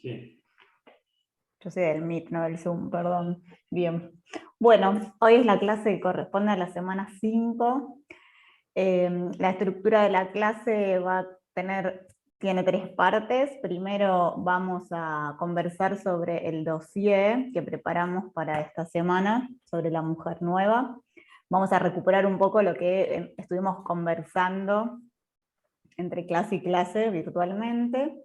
Sí. Yo soy del Meet, no del Zoom, perdón. Bien. Bueno, hoy es la clase que corresponde a la semana 5. La estructura de la clase tiene 3 partes. Primero vamos a conversar sobre el dossier que preparamos para esta semana, sobre la mujer nueva. Vamos a recuperar un poco lo que estuvimos conversando entre clase y clase virtualmente.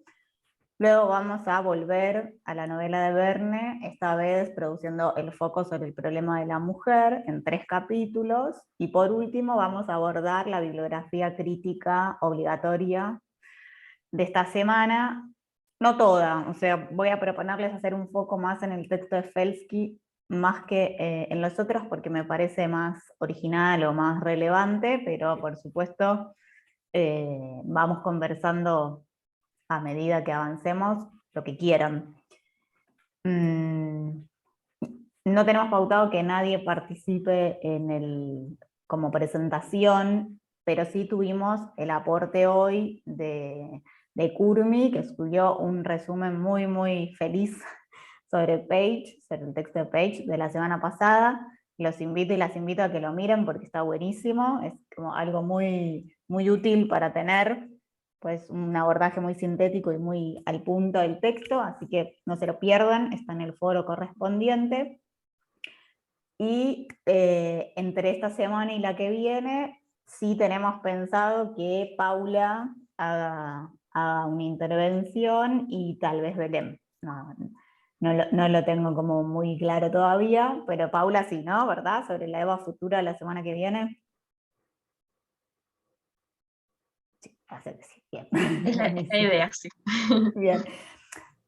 Luego vamos a volver a la novela de Verne, esta vez produciendo el foco sobre el problema de la mujer en 3 capítulos. Y por último vamos a abordar la bibliografía crítica obligatoria de esta semana. No toda, o sea, voy a proponerles hacer un foco más en el texto de Felsky, más que en los otros, porque me parece más original o más relevante, pero por supuesto vamos conversando a medida que avancemos lo que quieran. No tenemos pautado que nadie participe como presentación, pero sí tuvimos el aporte hoy de Kurmi, que subió un resumen muy, muy feliz sobre Page, sobre el texto de Page de la semana pasada. Los invito y las invito a que lo miren porque está buenísimo, es como algo muy, muy útil para tener, pues un abordaje muy sintético y muy al punto del texto, así que no se lo pierdan, está en el foro correspondiente. Y entre esta semana y la que viene, sí tenemos pensado que Paula haga una intervención y tal vez Belén. No lo tengo como muy claro todavía, pero Paula sí, ¿no? ¿Verdad? Sobre la EVA futura la semana que viene. Sí, hace que sí. Bien. Es la idea, sí. Bien.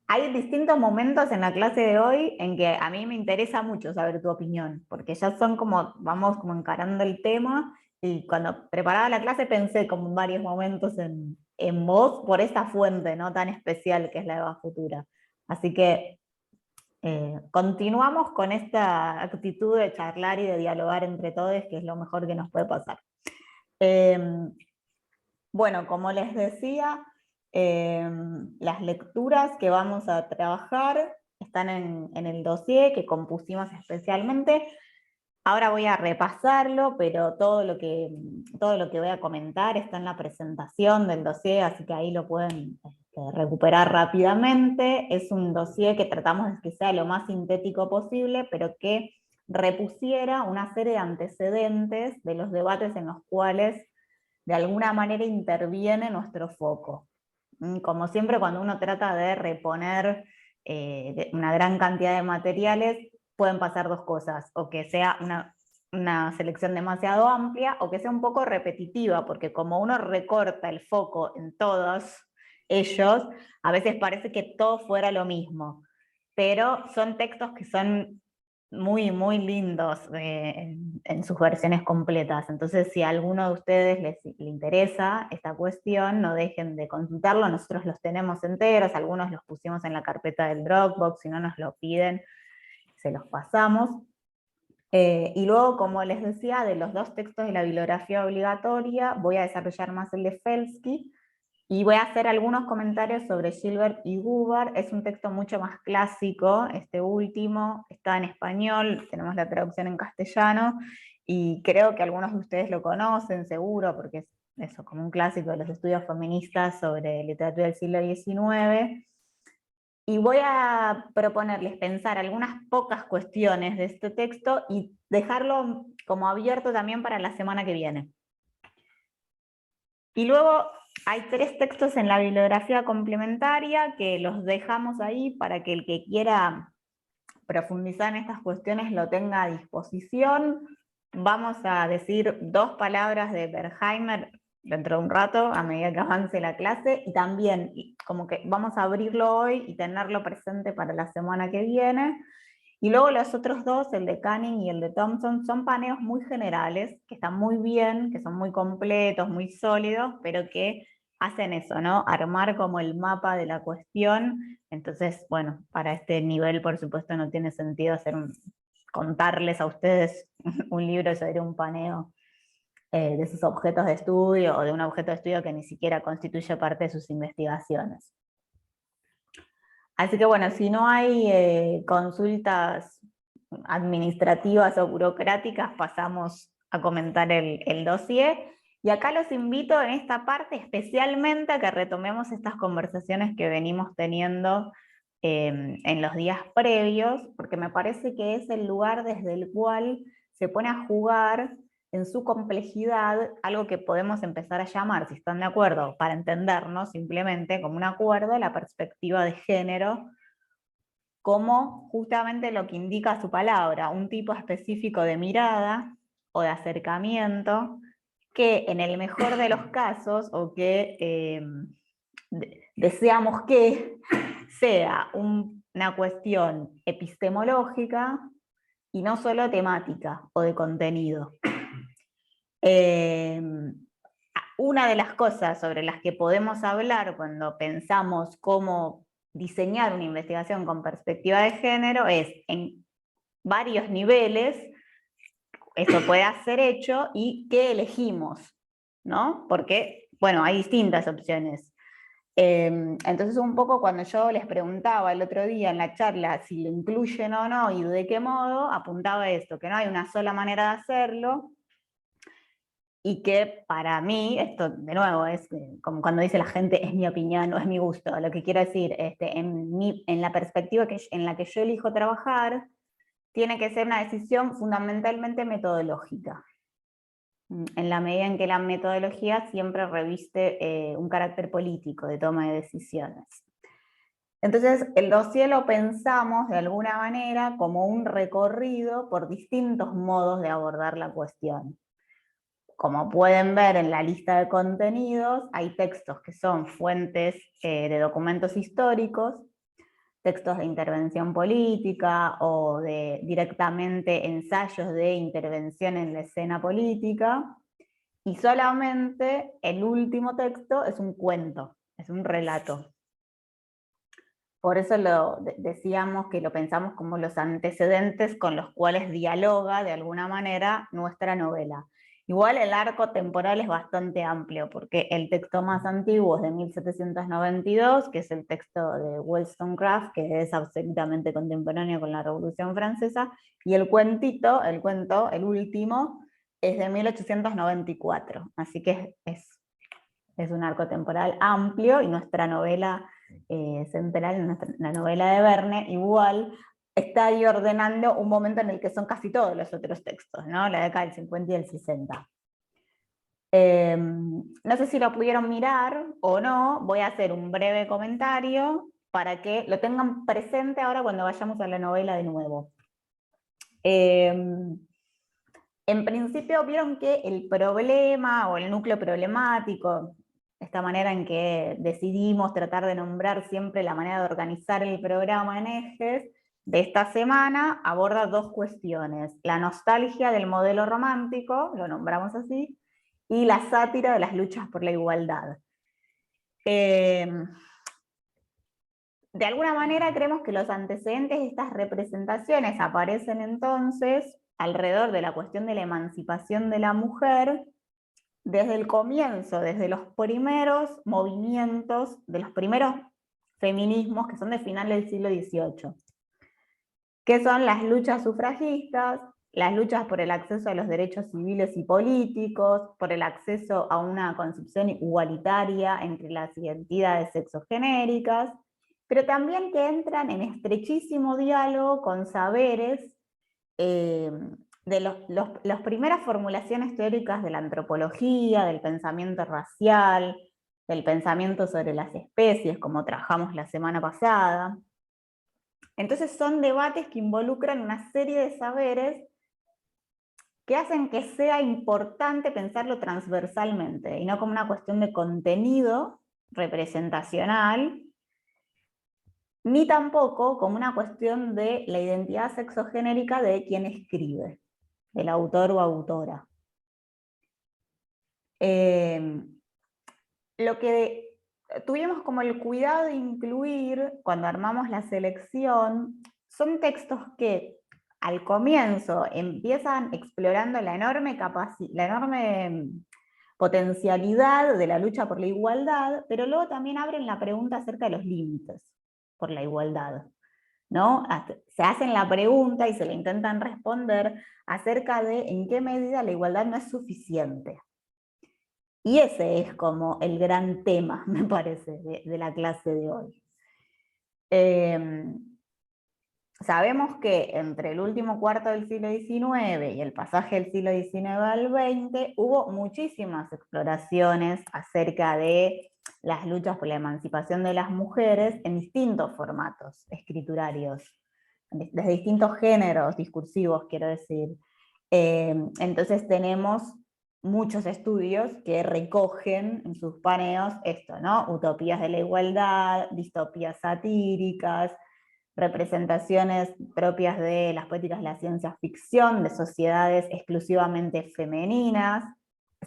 Hay distintos momentos en la clase de hoy en que a mí me interesa mucho saber tu opinión, porque ya son como, vamos como encarando el tema, y cuando preparaba la clase pensé como en varios momentos en vos por esta fuente, ¿no? Tan especial que es la EVA futura. Así que continuamos con esta actitud de charlar y de dialogar entre todos, que es lo mejor que nos puede pasar. Bueno, como les decía, las lecturas que vamos a trabajar están en el dossier que compusimos especialmente. Ahora voy a repasarlo, pero todo lo que voy a comentar está en la presentación del dossier, así que ahí lo pueden recuperar rápidamente. Es un dossier que tratamos de que sea lo más sintético posible, pero que repusiera una serie de antecedentes de los debates en los cuales de alguna manera interviene nuestro foco. Como siempre, cuando uno trata de reponer una gran cantidad de materiales, pueden pasar 2 cosas, o que sea una selección demasiado amplia, o que sea un poco repetitiva, porque como uno recorta el foco en todos ellos, a veces parece que todo fuera lo mismo, pero son textos que son muy, muy lindos en sus versiones completas. Entonces, si a alguno de ustedes le interesa esta cuestión, no dejen de consultarlo. Nosotros los tenemos enteros, algunos los pusimos en la carpeta del Dropbox, si no nos lo piden, se los pasamos. Y luego, como les decía, de los 2 textos de la bibliografía obligatoria, voy a desarrollar más el de Felsky, y voy a hacer algunos comentarios sobre Gilbert y Hubbard. Es un texto mucho más clásico, este último, está en español, tenemos la traducción en castellano, y creo que algunos de ustedes lo conocen seguro, porque es eso, como un clásico de los estudios feministas sobre literatura del siglo XIX. Y voy a proponerles pensar algunas pocas cuestiones de este texto y dejarlo como abierto también para la semana que viene. Y luego hay 3 textos en la bibliografía complementaria que los dejamos ahí para que el que quiera profundizar en estas cuestiones lo tenga a disposición. Vamos a decir 2 palabras de Berkheimer dentro de un rato, a medida que avance la clase, y también como que vamos a abrirlo hoy y tenerlo presente para la semana que viene. Y luego los otros 2, el de Canning y el de Thompson, son paneos muy generales, que están muy bien, que son muy completos, muy sólidos, pero que hacen eso, ¿no? Armar como el mapa de la cuestión. Entonces, bueno, para este nivel, por supuesto, no tiene sentido contarles a ustedes un libro sobre un paneo de sus objetos de estudio, o de un objeto de estudio que ni siquiera constituye parte de sus investigaciones. Así que bueno, si no hay consultas administrativas o burocráticas, pasamos a comentar el dossier. Y acá los invito en esta parte especialmente a que retomemos estas conversaciones que venimos teniendo en los días previos, porque me parece que es el lugar desde el cual se pone a jugar en su complejidad algo que podemos empezar a llamar, si están de acuerdo, para entendernos simplemente como un acuerdo, la perspectiva de género, como justamente lo que indica su palabra, un tipo específico de mirada o de acercamiento que en el mejor de los casos, o que deseamos que sea una cuestión epistemológica y no solo temática o de contenido. Una de las cosas sobre las que podemos hablar cuando pensamos cómo diseñar una investigación con perspectiva de género es en varios niveles, eso puede ser hecho, y qué elegimos, ¿no? Porque, bueno, hay distintas opciones. Entonces un poco cuando yo les preguntaba el otro día en la charla si lo incluyen o no y de qué modo, apuntaba esto, que no hay una sola manera de hacerlo, y que para mí, esto de nuevo es como cuando dice la gente es mi opinión, no es mi gusto, lo que quiero decir, en la perspectiva en la que yo elijo trabajar, tiene que ser una decisión fundamentalmente metodológica, en la medida en que la metodología siempre reviste un carácter político de toma de decisiones. Entonces, el dossier lo pensamos de alguna manera como un recorrido por distintos modos de abordar la cuestión. Como pueden ver en la lista de contenidos, hay textos que son fuentes de documentos históricos, textos de intervención política o de directamente ensayos de intervención en la escena política, y solamente el último texto es un cuento, es un relato. Por eso decíamos que lo pensamos como los antecedentes con los cuales dialoga de alguna manera nuestra novela. Igual el arco temporal es bastante amplio, porque el texto más antiguo es de 1792, que es el texto de Wollstonecraft, que es absolutamente contemporáneo con la Revolución Francesa, y el cuento, el último, es de 1894. Así que es un arco temporal amplio, y nuestra novela central, la novela de Verne, igual está ahí ordenando un momento en el que son casi todos los otros textos, ¿no? La década del 50 y el 60. No sé si lo pudieron mirar o no, voy a hacer un breve comentario para que lo tengan presente ahora cuando vayamos a la novela de nuevo. En principio vieron que el problema o el núcleo problemático, esta manera en que decidimos tratar de nombrar siempre la manera de organizar el programa en ejes, de esta semana aborda dos cuestiones: la nostalgia del modelo romántico, lo nombramos así, y la sátira de las luchas por la igualdad. De alguna manera creemos que los antecedentes de estas representaciones aparecen entonces alrededor de la cuestión de la emancipación de la mujer, desde el comienzo, desde los primeros movimientos, de los primeros feminismos que son de final del siglo XVIII, que son las luchas sufragistas, las luchas por el acceso a los derechos civiles y políticos, por el acceso a una concepción igualitaria entre las identidades sexogenéricas, pero también que entran en estrechísimo diálogo con saberes de las primeras formulaciones teóricas de la antropología, del pensamiento racial, del pensamiento sobre las especies, como trabajamos la semana pasada. Entonces son debates que involucran una serie de saberes que hacen que sea importante pensarlo transversalmente, y no como una cuestión de contenido representacional, ni tampoco como una cuestión de la identidad sexogenérica de quien escribe, del autor o autora. Lo que tuvimos como el cuidado de incluir cuando armamos la selección son textos que al comienzo empiezan explorando la enorme potencialidad de la lucha por la igualdad, pero luego también abren la pregunta acerca de los límites. por la igualdad, ¿no? Se hacen la pregunta y se le intentan responder acerca de en qué medida la igualdad no es suficiente. Y ese es como el gran tema, me parece, de la clase de hoy. Sabemos que entre el último cuarto del siglo XIX y el pasaje del siglo XIX al XX hubo muchísimas exploraciones acerca de las luchas por la emancipación de las mujeres en distintos formatos escriturarios, desde distintos géneros discursivos, quiero decir. Entonces tenemos muchos estudios que recogen en sus paneos esto, ¿no? Utopías de la igualdad, distopías satíricas, representaciones propias de las poéticas de la ciencia ficción, de sociedades exclusivamente femeninas.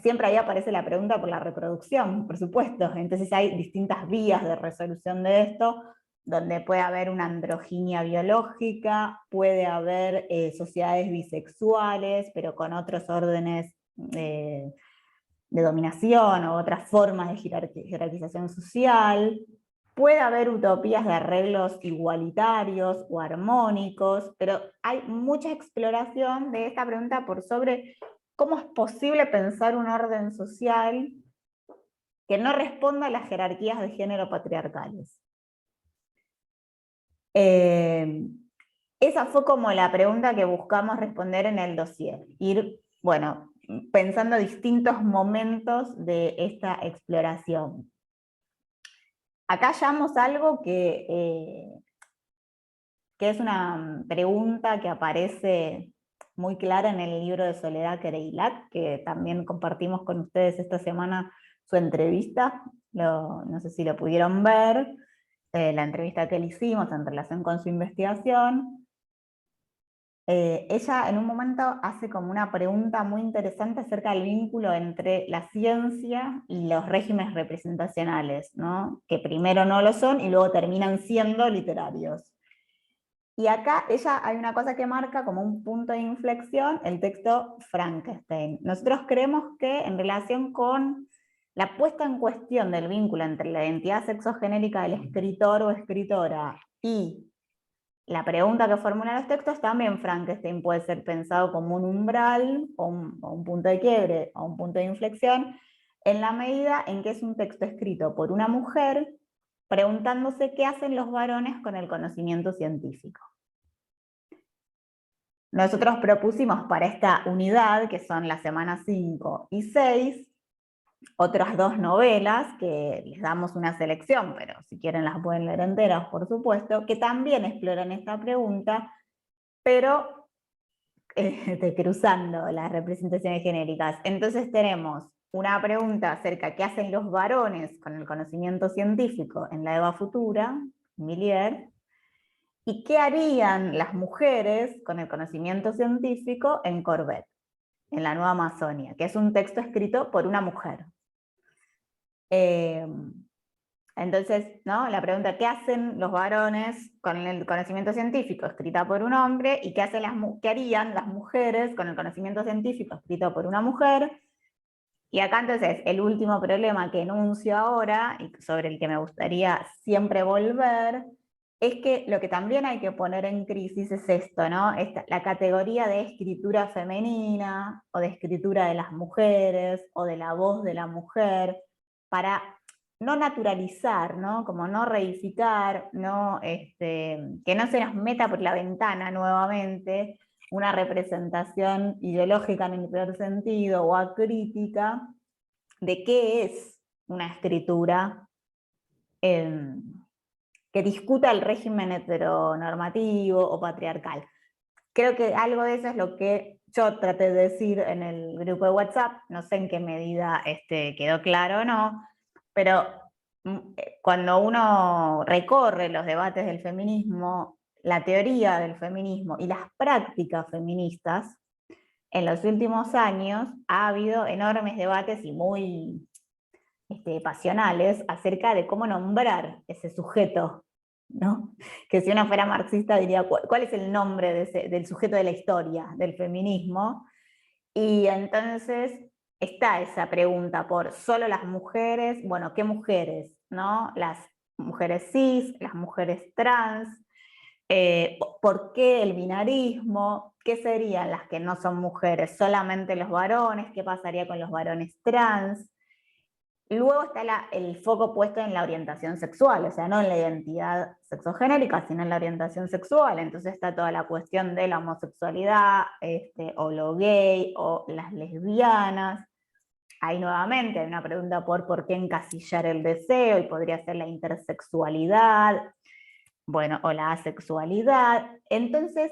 Siempre ahí aparece la pregunta por la reproducción, por supuesto. Entonces hay distintas vías de resolución de esto, donde puede haber una androginia biológica, puede haber sociedades bisexuales, pero con otros órdenes de dominación o otras formas de jerarquización social. Puede haber utopías de arreglos igualitarios o armónicos, pero hay mucha exploración de esta pregunta por sobre cómo es posible pensar un orden social que no responda a las jerarquías de género patriarcales. Esa fue como la pregunta que buscamos responder en el dossier. Ir, bueno, pensando distintos momentos de esta exploración. Acá hallamos algo que es una pregunta que aparece muy clara en el libro de Soledad Kereilat, que también compartimos con ustedes esta semana su entrevista, no sé si lo pudieron ver, la entrevista que le hicimos en relación con su investigación. Ella en un momento hace como una pregunta muy interesante acerca del vínculo entre la ciencia y los regímenes representacionales, ¿no? Que primero no lo son y luego terminan siendo literarios. Y acá hay una cosa que marca como un punto de inflexión, el texto Frankenstein. Nosotros creemos que en relación con la puesta en cuestión del vínculo entre la identidad sexogenérica del escritor o escritora y la pregunta que formulan los textos, también Frankenstein puede ser pensado como un umbral, o un punto de quiebre, o un punto de inflexión, en la medida en que es un texto escrito por una mujer, preguntándose qué hacen los varones con el conocimiento científico. Nosotros propusimos para esta unidad, que son las semanas 5 y 6, otras dos novelas, que les damos una selección, pero si quieren las pueden leer enteras, por supuesto, que también exploran esta pregunta, pero cruzando las representaciones genéricas. Entonces tenemos una pregunta acerca de qué hacen los varones con el conocimiento científico en la Eva Futura, Millier, y qué harían las mujeres con el conocimiento científico en Corbett, en la Nueva Amazonia, que es un texto escrito por una mujer. Entonces, ¿no? La pregunta, ¿qué hacen los varones con el conocimiento científico escrita por un hombre? ¿Y qué harían las mujeres con el conocimiento científico escrito por una mujer? Y acá entonces, el último problema que enuncio ahora, y sobre el que me gustaría siempre volver, es que lo que también hay que poner en crisis es esto, ¿no? La categoría de escritura femenina, o de escritura de las mujeres, o de la voz de la mujer, para no naturalizar, ¿no? Como no reificar, no, que no se nos meta por la ventana nuevamente una representación ideológica en el peor sentido o acrítica de qué es una escritura que discuta el régimen heteronormativo o patriarcal. Creo que algo de eso es lo que yo traté de decir en el grupo de WhatsApp, no sé en qué medida quedó claro o no, pero cuando uno recorre los debates del feminismo, la teoría del feminismo y las prácticas feministas, en los últimos años ha habido enormes debates y muy pasionales acerca de cómo nombrar ese sujeto, ¿no? Que si uno fuera marxista diría, ¿cuál es el nombre del sujeto de la historia, del feminismo? Y entonces está esa pregunta por solo las mujeres, bueno, ¿qué mujeres? ¿No? Las mujeres cis, las mujeres trans, por qué el binarismo, qué serían las que no son mujeres, solamente los varones, qué pasaría con los varones trans. Luego está el foco puesto en la orientación sexual, o sea, no en la identidad sexogenérica, sino en la orientación sexual. Entonces está toda la cuestión de la homosexualidad, o lo gay, o las lesbianas. Ahí nuevamente hay una pregunta por qué encasillar el deseo, y podría ser la intersexualidad, bueno, o la asexualidad. Entonces,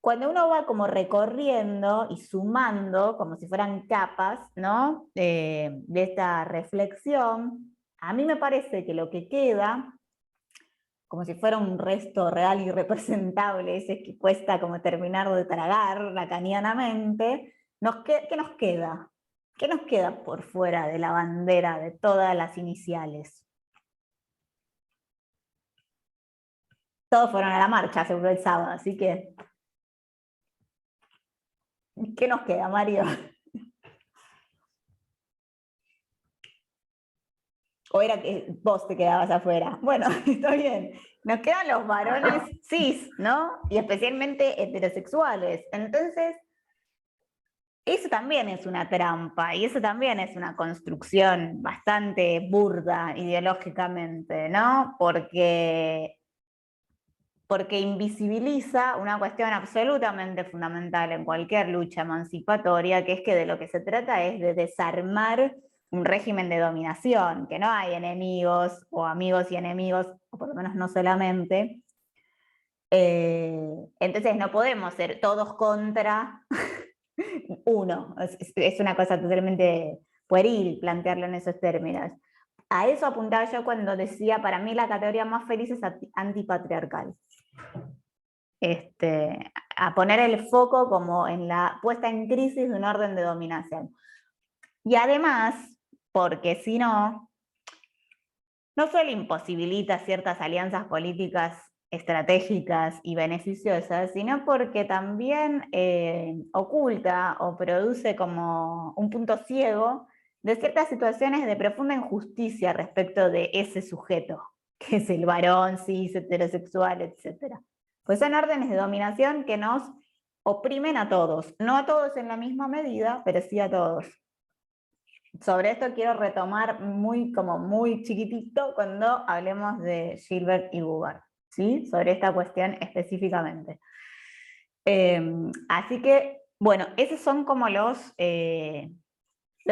cuando uno va como recorriendo y sumando, como si fueran capas, ¿no? De esta reflexión, a mí me parece que lo que queda, como si fuera un resto real y representable, ese que cuesta como terminar de tragar lacanianamente, ¿qué nos queda? ¿Qué nos queda por fuera de la bandera de todas las iniciales? Todos fueron a la marcha, seguro el sábado, así que, ¿qué nos queda, Mario? ¿O era que vos te quedabas afuera? Bueno, está bien. Nos quedan los varones cis, ¿no? Y especialmente heterosexuales. Entonces, eso también es una trampa y eso también es una construcción bastante burda ideológicamente, ¿no? Porque invisibiliza una cuestión absolutamente fundamental en cualquier lucha emancipatoria, que es que de lo que se trata es de desarmar un régimen de dominación, que no hay enemigos o amigos y enemigos, o por lo menos no solamente. Entonces no podemos ser todos contra uno. Es una cosa totalmente pueril plantearlo en esos términos. A eso apuntaba yo cuando decía, para mí la categoría más feliz es antipatriarcal. A poner el foco como en la puesta en crisis de un orden de dominación. Y además, porque si no, no solo imposibilita ciertas alianzas políticas estratégicas y beneficiosas, sino porque también oculta o produce como un punto ciego de ciertas situaciones de profunda injusticia respecto de ese sujeto, que es el varón, cis, heterosexual, etc. Pues son órdenes de dominación que nos oprimen a todos, no a todos en la misma medida, pero sí a todos. Sobre esto quiero retomar muy chiquitito cuando hablemos de Gilbert y Bugart, ¿sí? Sobre esta cuestión específicamente. Así que, bueno, esos son como los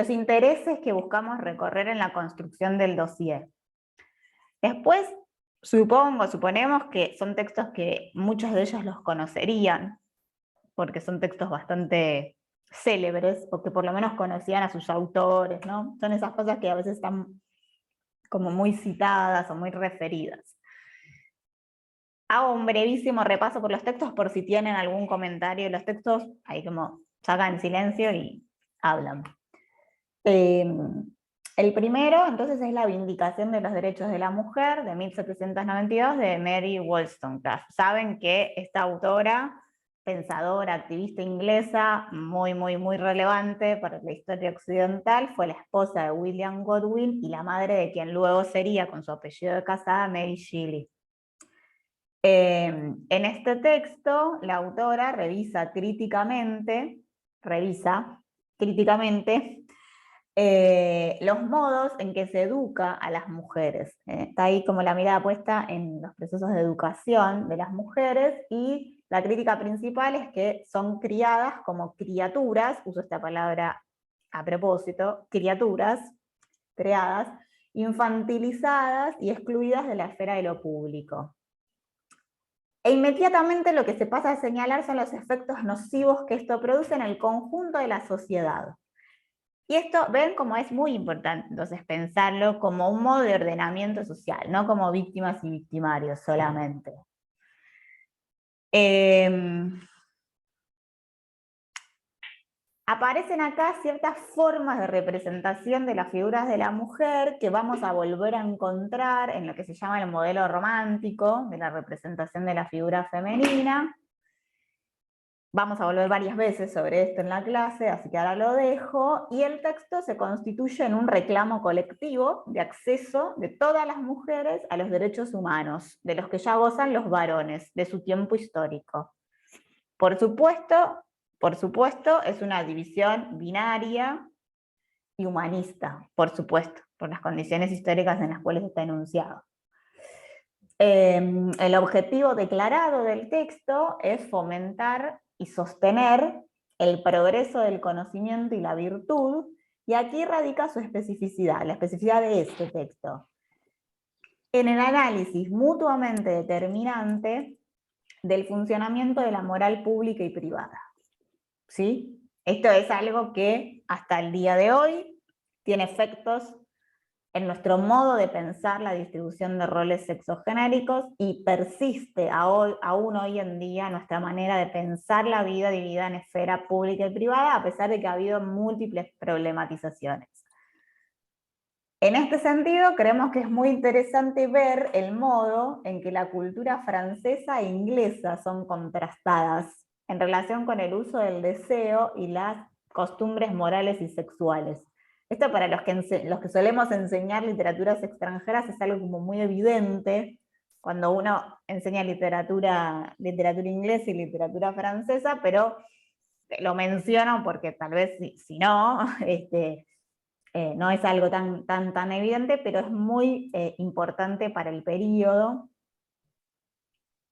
intereses que buscamos recorrer en la construcción del dossier. Después, suponemos que son textos que muchos de ellos los conocerían, porque son textos bastante célebres, o que por lo menos conocían a sus autores, ¿no? Son esas cosas que a veces están como muy citadas o muy referidas. Hago un brevísimo repaso por los textos por si tienen algún comentario. Los textos ahí como sacan silencio y hablan. El primero, entonces, es la Vindicación de los Derechos de la Mujer, de 1792, de Mary Wollstonecraft. Saben que esta autora, pensadora, activista inglesa, muy relevante para la historia occidental, fue la esposa de William Godwin y la madre de quien luego sería, con su apellido de casada, Mary Shelley. En este texto, la autora revisa críticamente los modos en que se educa a las mujeres. Está ahí como la mirada puesta en los procesos de educación de las mujeres, y la crítica principal es que son criadas como criaturas, uso esta palabra a propósito, criaturas creadas, infantilizadas y excluidas de la esfera de lo público. E inmediatamente lo que se pasa a señalar son los efectos nocivos que esto produce en el conjunto de la sociedad. Y esto, ven cómo es muy importante entonces pensarlo como un modo de ordenamiento social, no como víctimas y victimarios solamente. Aparecen acá ciertas formas de representación de las figuras de la mujer que vamos a volver a encontrar en lo que se llama el modelo romántico de la representación de la figura femenina. Vamos a volver varias veces sobre esto en la clase, así que ahora lo dejo, y el texto se constituye en un reclamo colectivo de acceso de todas las mujeres a los derechos humanos, de los que ya gozan los varones, de su tiempo histórico. Por supuesto, es una división binaria y humanista, por supuesto, por las condiciones históricas en las cuales está enunciado. El objetivo declarado del texto es fomentar y sostener el progreso del conocimiento y la virtud, y aquí radica su especificidad, la especificidad de este texto. En el análisis mutuamente determinante del funcionamiento de la moral pública y privada. ¿Sí? Esto es algo que hasta el día de hoy tiene efectos en nuestro modo de pensar la distribución de roles sexogenéricos y persiste aún hoy en día nuestra manera de pensar la vida dividida en esfera pública y privada, a pesar de que ha habido múltiples problematizaciones. En este sentido, creemos que es muy interesante ver el modo en que la cultura francesa e inglesa son contrastadas en relación con el uso del deseo y las costumbres morales y sexuales. Esto para los que solemos enseñar literaturas extranjeras es algo como muy evidente cuando uno enseña literatura inglesa y literatura francesa, pero lo menciono porque tal vez si no, no es algo tan evidente, pero es muy importante para el periodo.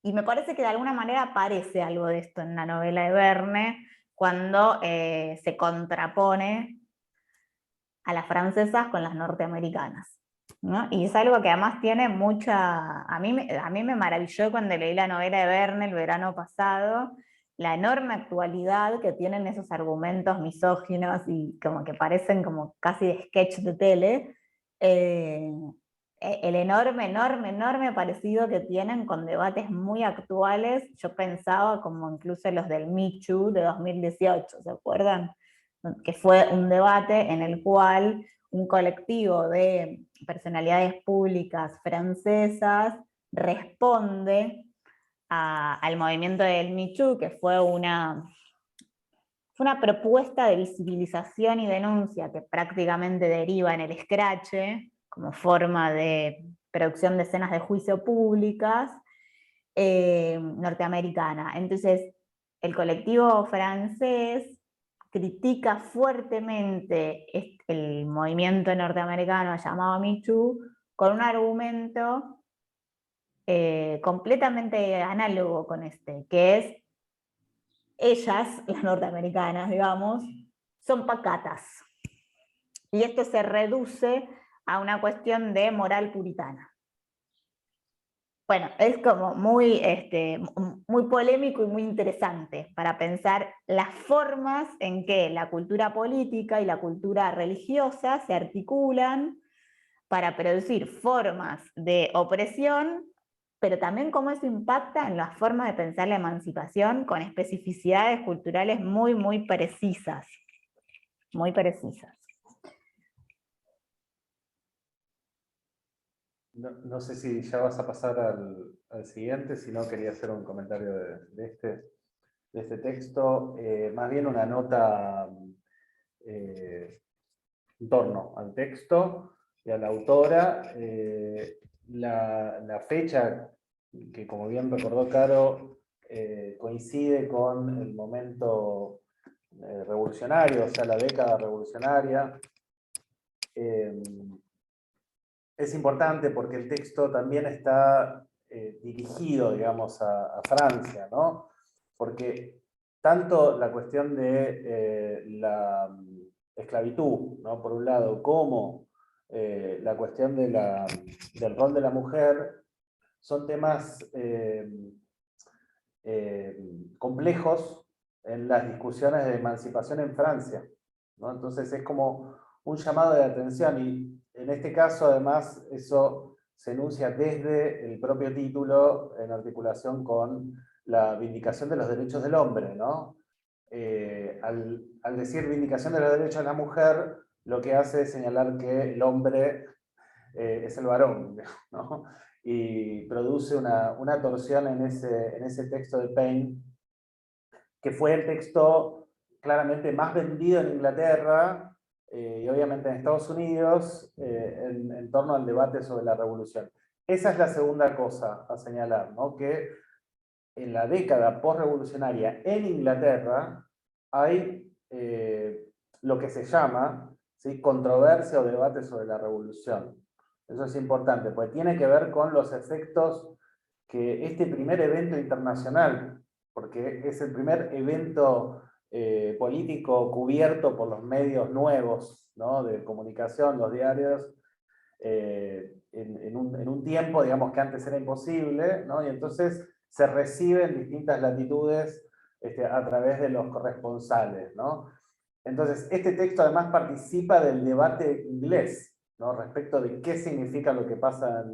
Y me parece que de alguna manera aparece algo de esto en la novela de Verne, cuando se contrapone a las francesas con las norteamericanas, ¿no? Y es algo que además tiene mucha... A mí me maravilló cuando leí la novela de Verne el verano pasado, la enorme actualidad que tienen esos argumentos misóginos y como que parecen como casi de sketch de tele, el enorme parecido que tienen con debates muy actuales. Yo pensaba como incluso los del Me Too de 2018, ¿se acuerdan? Que fue un debate en el cual un colectivo de personalidades públicas francesas responde al movimiento del Me Too, que fue una propuesta de visibilización y denuncia que prácticamente deriva en el escrache, como forma de producción de escenas de juicio públicas, norteamericana. Entonces, el colectivo francés critica fuertemente el movimiento norteamericano llamado Me Too con un argumento completamente análogo con este, que es ellas, las norteamericanas, digamos, son pacatas. Y esto se reduce a una cuestión de moral puritana. Bueno, es como muy polémico y muy interesante para pensar las formas en que la cultura política y la cultura religiosa se articulan para producir formas de opresión, pero también cómo eso impacta en las formas de pensar la emancipación con especificidades culturales muy precisas. Muy precisas. No sé si ya vas a pasar al siguiente, si no quería hacer un comentario de este texto, más bien una nota en torno al texto y a la autora. La fecha, que como bien recordó Caro, coincide con el momento revolucionario, o sea, la década revolucionaria. Es importante porque el texto también está dirigido, digamos, a Francia, ¿no? Porque tanto la cuestión de la esclavitud, ¿no? Por un lado, como la cuestión del rol de la mujer, son temas complejos en las discusiones de emancipación en Francia, ¿no? Entonces es como un llamado de atención, y en este caso además eso se enuncia desde el propio título en articulación con la vindicación de los derechos del hombre, ¿no? Al decir vindicación de los derechos de la mujer, lo que hace es señalar que el hombre es el varón, ¿no? Y produce una torsión en ese texto de Paine que fue el texto claramente más vendido en Inglaterra y obviamente en Estados Unidos en torno al debate sobre la revolución. Esa es la segunda cosa a señalar, ¿no? Que en la década postrevolucionaria en Inglaterra hay lo que se llama, ¿sí?, controversia o debate sobre la revolución. Eso es importante, porque tiene que ver con los efectos que este primer evento internacional, porque es el primer evento político cubierto por los medios nuevos, ¿no?, de comunicación, los diarios, en un tiempo, digamos, que antes era imposible, ¿no? Y entonces se recibe en distintas latitudes a través de los corresponsales, ¿no? Entonces, este texto además participa del debate inglés, ¿no?, respecto de qué significa lo que pasa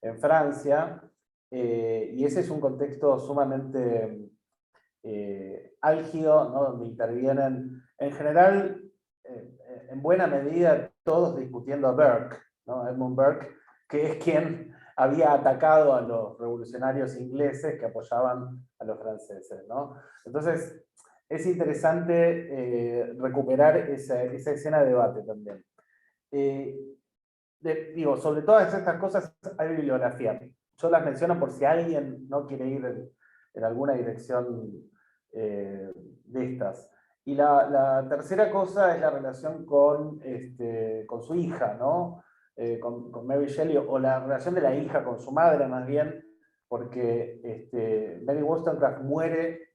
en Francia, y ese es un contexto sumamente álgido, ¿no?, donde intervienen, en general, en buena medida, todos discutiendo a Burke, ¿no?, Edmund Burke, que es quien había atacado a los revolucionarios ingleses que apoyaban a los franceses, ¿no? Entonces, es interesante recuperar esa escena de debate también. Digo, sobre todas estas cosas hay bibliografía. Yo las menciono por si alguien no quiere ir en alguna dirección de estas. Y la tercera cosa es la relación con su hija, ¿no? Con Mary Shelley, o la relación de la hija con su madre, más bien, porque Mary Wollstonecraft muere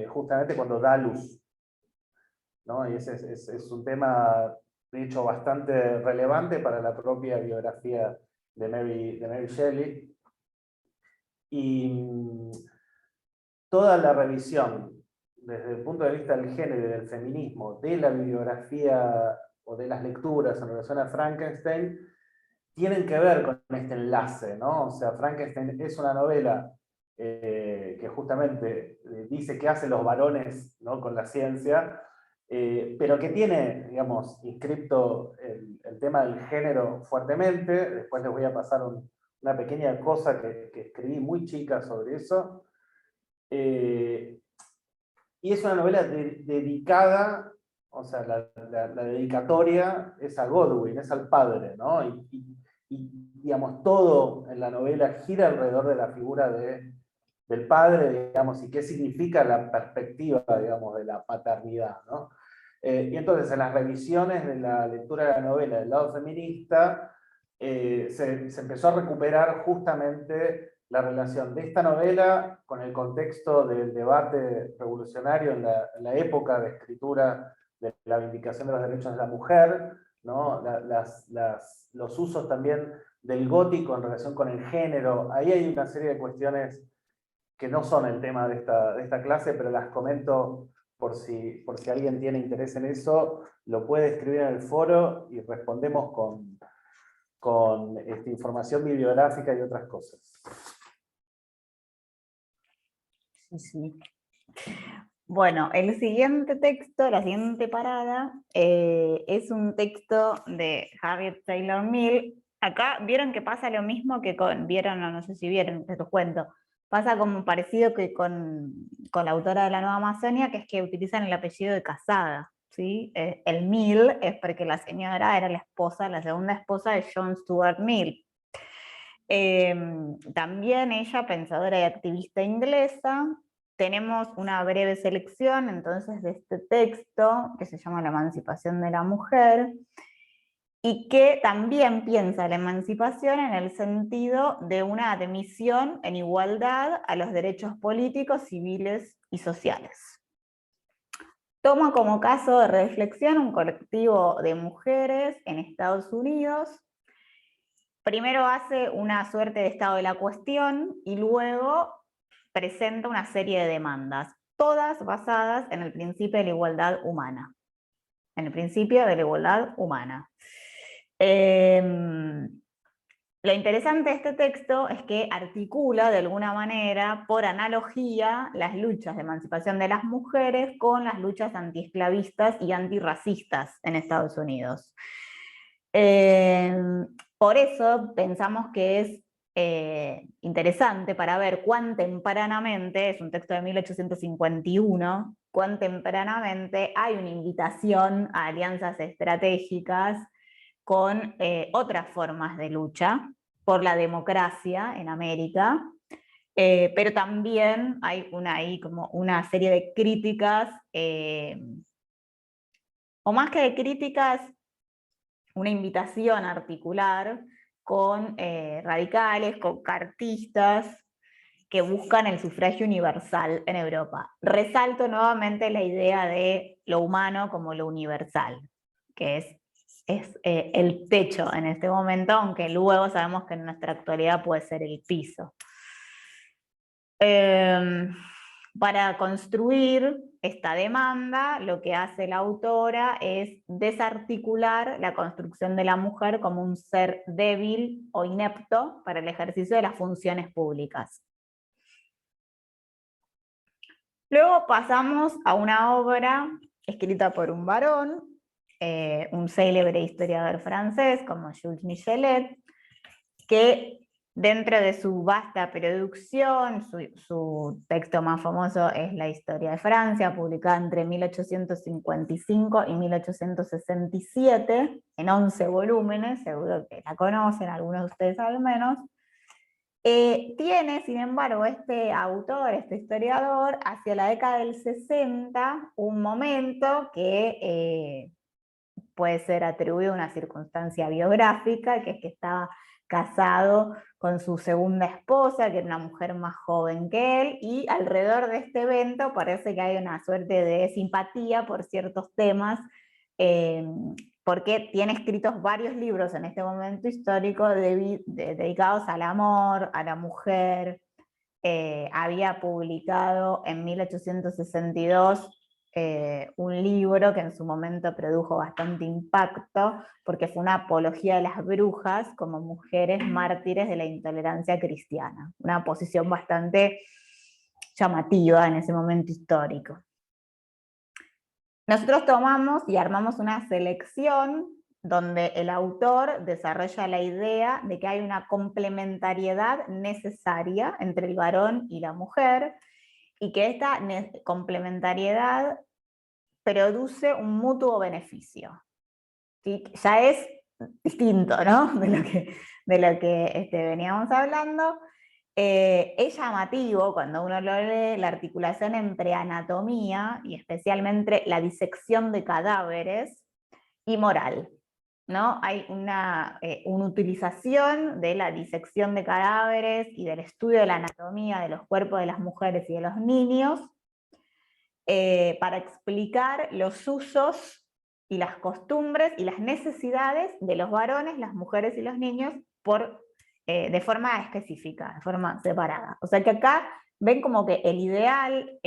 justamente cuando da luz, ¿no? Y ese es un tema, de hecho, bastante relevante para la propia biografía de Mary Shelley. Y toda la revisión, desde el punto de vista del género y del feminismo, de la bibliografía o de las lecturas en relación a Frankenstein, tienen que ver con este enlace, ¿no? O sea, Frankenstein es una novela que justamente dice qué hacen los varones, ¿no?, con la ciencia, pero que tiene, digamos, inscripto el tema del género fuertemente. Después les voy a pasar una pequeña cosa que escribí muy chica sobre eso. Y es una novela dedicada, o sea, la dedicatoria es a Godwin, es al padre, ¿no? Y, digamos, todo en la novela gira alrededor de la figura del padre, digamos, y qué significa la perspectiva, digamos, de la paternidad, ¿no? Y entonces, en las revisiones de la lectura de la novela del lado feminista, se empezó a recuperar justamente la relación de esta novela con el contexto del debate revolucionario en la época de escritura de la vindicación de los derechos de la mujer, ¿no? Los usos también del gótico en relación con el género. Ahí hay una serie de cuestiones que no son el tema de esta clase, pero las comento por si alguien tiene interés en eso, lo puede escribir en el foro y respondemos con información bibliográfica y otras cosas. Sí, sí. Bueno, el siguiente texto, la siguiente parada, es un texto de Harriet Taylor Mill. Acá vieron que pasa lo mismo que vieron, no sé si vieron, te lo cuento, pasa como parecido que con la autora de La Nueva Amazonia, que es que utilizan el apellido de Casada, ¿sí? El Mill es porque la señora era la segunda esposa de John Stuart Mill. También ella, pensadora y activista inglesa. Tenemos una breve selección entonces de este texto que se llama La emancipación de la mujer, y que también piensa la emancipación en el sentido de una admisión en igualdad a los derechos políticos, civiles y sociales. Toma como caso de reflexión un colectivo de mujeres en Estados Unidos. Primero hace una suerte de estado de la cuestión y luego presenta una serie de demandas, todas basadas en el principio de la igualdad humana. En el principio de la igualdad humana. Lo interesante de este texto es que articula de alguna manera, por analogía, las luchas de emancipación de las mujeres con las luchas antiesclavistas y antirracistas en Estados Unidos. Por eso pensamos que es interesante para ver cuán tempranamente, es un texto de 1851, cuán tempranamente hay una invitación a alianzas estratégicas con otras formas de lucha por la democracia en América, pero también hay ahí como una serie de críticas, o más que de críticas, una invitación a articular con radicales, con cartistas, que buscan el sufragio universal en Europa. Resalto nuevamente la idea de lo humano como lo universal, que es el techo en este momento, aunque luego sabemos que en nuestra actualidad puede ser el piso. Para construir esta demanda, lo que hace la autora es desarticular la construcción de la mujer como un ser débil o inepto para el ejercicio de las funciones públicas. Luego pasamos a una obra escrita por un varón, un célebre historiador francés como Jules Michelet, que dentro de su vasta producción, su texto más famoso es La Historia de Francia, publicada entre 1855 y 1867, en 11 volúmenes, seguro que la conocen, algunos de ustedes al menos. Tiene, sin embargo, este autor, este historiador, hacia la década del 60, un momento que puede ser atribuido a una circunstancia biográfica, que es que estaba casado con su segunda esposa, que era una mujer más joven que él, y alrededor de este evento parece que hay una suerte de simpatía por ciertos temas, porque tiene escritos varios libros en este momento histórico dedicados al amor, a la mujer. Había publicado en 1862 un libro que en su momento produjo bastante impacto, porque fue una apología de las brujas como mujeres mártires de la intolerancia cristiana, una posición bastante llamativa en ese momento histórico. Nosotros tomamos y armamos una selección donde el autor desarrolla la idea de que hay una complementariedad necesaria entre el varón y la mujer, y que esta complementariedad produce un mutuo beneficio. ¿Sí? Ya es distinto, ¿no? de lo que veníamos hablando. Es llamativo cuando uno lo lee la articulación entre anatomía y especialmente la disección de cadáveres y moral, ¿no? Hay una utilización de la disección de cadáveres y del estudio de la anatomía de los cuerpos de las mujeres y de los niños para explicar los usos y las costumbres y las necesidades de los varones, las mujeres y los niños de forma específica, de forma separada. O sea que acá ven como que el ideal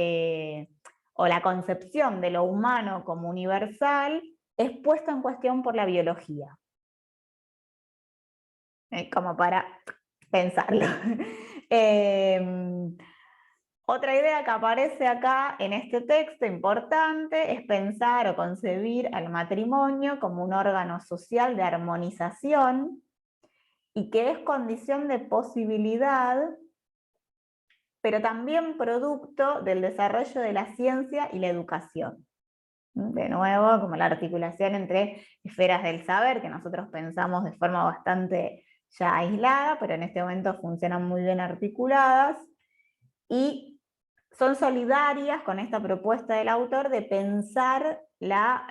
o la concepción de lo humano como universal es puesto en cuestión por la biología. Como para pensarlo. Otra idea que aparece acá en este texto importante es pensar o concebir al matrimonio como un órgano social de armonización y que es condición de posibilidad, pero también producto del desarrollo de la ciencia y la educación. De nuevo, como la articulación entre esferas del saber, que nosotros pensamos de forma bastante ya aislada, pero en este momento funcionan muy bien articuladas, y son solidarias con esta propuesta del autor de pensar la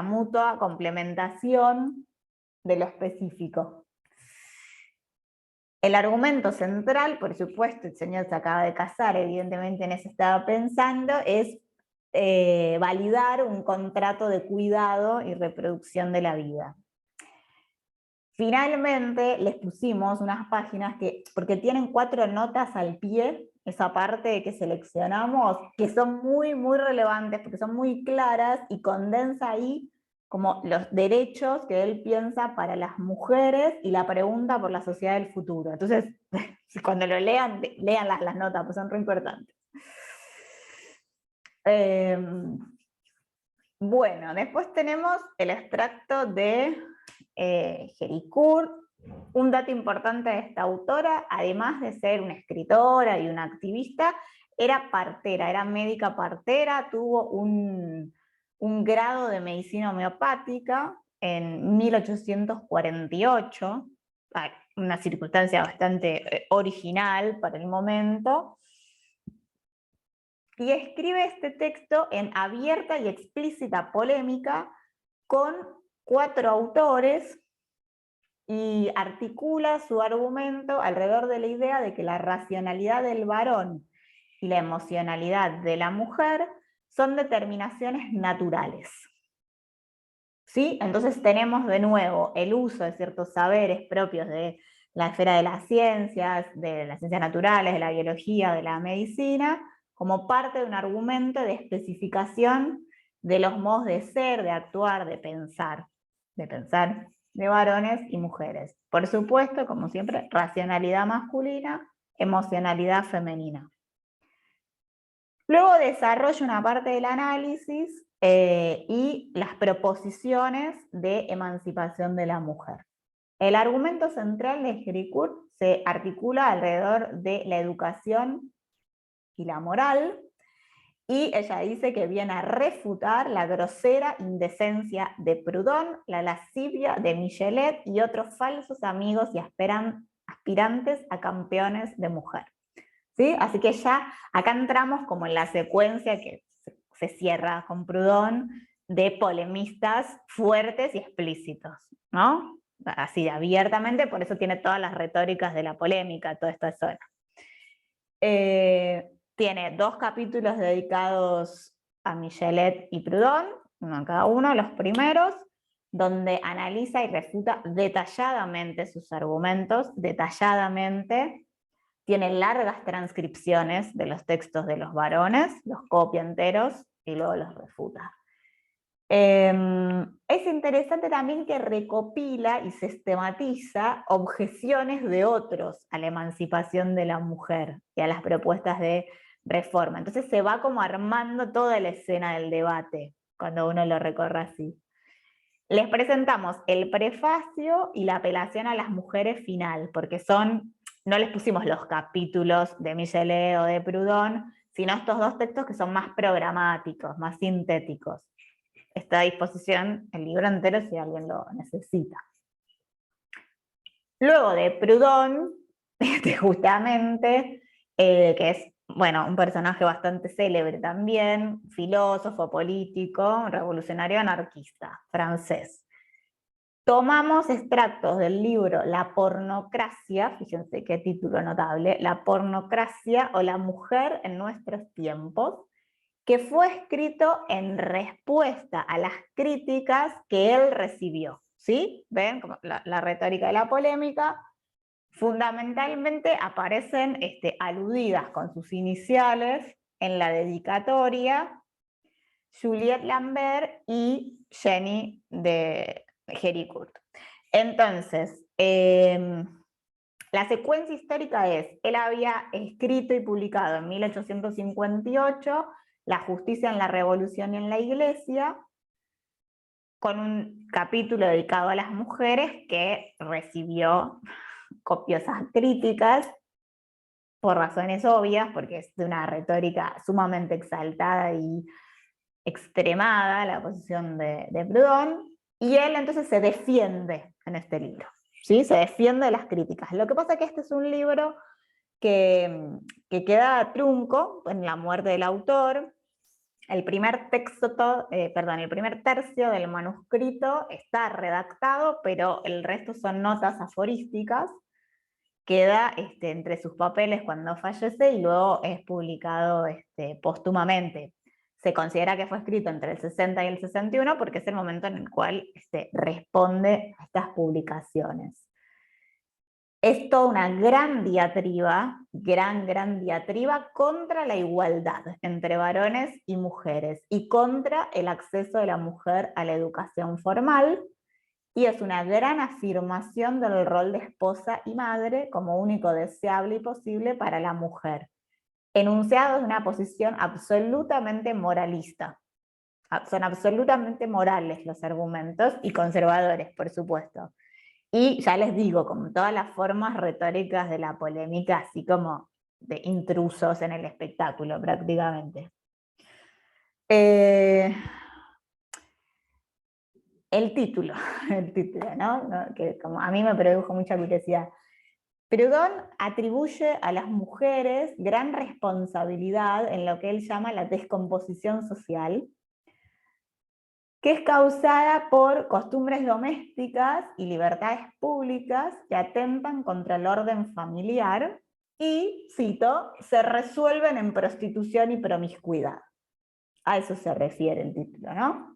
mutua complementación de lo específico. El argumento central, por supuesto, el señor se acaba de casar, evidentemente en eso estaba pensando, es validar un contrato de cuidado y reproducción de la vida. Finalmente les pusimos unas páginas porque tienen 4 notas al pie, esa parte que seleccionamos, que son muy, muy relevantes, porque son muy claras y condensa ahí como los derechos que él piensa para las mujeres y la pregunta por la sociedad del futuro. Entonces, cuando lo lean, lean las notas, pues son re importantes. Bueno, después tenemos el extracto de Héricourt, Un dato importante de esta autora, además de ser una escritora y una activista, era partera, era médica partera, tuvo un grado de medicina homeopática en 1848, una circunstancia bastante original para el momento, y escribe este texto en abierta y explícita polémica con 4 autores, y articula su argumento alrededor de la idea de que la racionalidad del varón y la emocionalidad de la mujer son determinaciones naturales. ¿Sí? Entonces tenemos de nuevo el uso de ciertos saberes propios de la esfera de las ciencias naturales, de la biología, de la medicina, como parte de un argumento de especificación de los modos de ser, de actuar, de pensar de varones y mujeres. Por supuesto, como siempre, racionalidad masculina, emocionalidad femenina. Luego desarrolla una parte del análisis y las proposiciones de emancipación de la mujer. El argumento central de Héricourt se articula alrededor de la educación y la moral, y ella dice que viene a refutar la grosera indecencia de Proudhon, la lascivia de Michelet y otros falsos amigos y aspirantes a campeones de mujer. ¿Sí? Así que ya acá entramos como en la secuencia que se cierra con Proudhon de polemistas fuertes y explícitos, ¿no? Así abiertamente, por eso tiene todas las retóricas de la polémica, toda esta zona. Tiene 2 capítulos dedicados a Michelet y Proudhon, uno en cada uno, los primeros, donde analiza y refuta detalladamente sus argumentos, detalladamente. Tiene largas transcripciones de los textos de los varones, los copia enteros y luego los refuta. Es interesante también que recopila y sistematiza objeciones de otros a la emancipación de la mujer y a las propuestas de reforma. Entonces se va como armando toda la escena del debate cuando uno lo recorre así. Les presentamos el prefacio y la apelación a las mujeres final, porque no les pusimos los capítulos de Michelet o de Proudhon, sino estos 2 textos que son más programáticos, más sintéticos. Está a disposición el libro entero si alguien lo necesita. Luego de Proudhon, justamente, que es un personaje bastante célebre también, filósofo, político, revolucionario anarquista, francés. Tomamos extractos del libro La pornocracia, fíjense qué título notable, La pornocracia o la mujer en nuestros tiempos, que fue escrito en respuesta a las críticas que él recibió. ¿Sí? ¿Ven? Como la retórica de la polémica. Fundamentalmente aparecen aludidas con sus iniciales en la dedicatoria Juliette Lambert y Jenny de Héricourt. Entonces, la secuencia histórica es, él había escrito y publicado en 1858 La justicia en la revolución y en la iglesia, con un capítulo dedicado a las mujeres que recibió copiosas críticas, por razones obvias, porque es de una retórica sumamente exaltada y extremada, la posición de Proudhon, y él entonces se defiende en este libro, ¿sí? Se defiende de las críticas. Lo que pasa es que este es un libro que queda trunco en la muerte del autor. El primer tercio del manuscrito está redactado, pero el resto son notas aforísticas. Queda entre sus papeles cuando fallece y luego es publicado póstumamente. Se considera que fue escrito entre el 60 y el 61 porque es el momento en el cual responde a estas publicaciones. Es toda una gran diatriba contra la igualdad entre varones y mujeres y contra el acceso de la mujer a la educación formal, y es una gran afirmación del rol de esposa y madre como único deseable y posible para la mujer, enunciado de una posición absolutamente moralista. Son absolutamente morales los argumentos y conservadores, por supuesto. Y ya les digo, como todas las formas retóricas de la polémica, así como de intrusos en el espectáculo prácticamente. El título, el título, ¿no? Que como a mí me produjo mucha curiosidad. Proudhon atribuye a las mujeres gran responsabilidad en lo que él llama la descomposición social, que es causada por costumbres domésticas y libertades públicas que atentan contra el orden familiar y, cito, se resuelven en prostitución y promiscuidad. A eso se refiere el título, ¿no?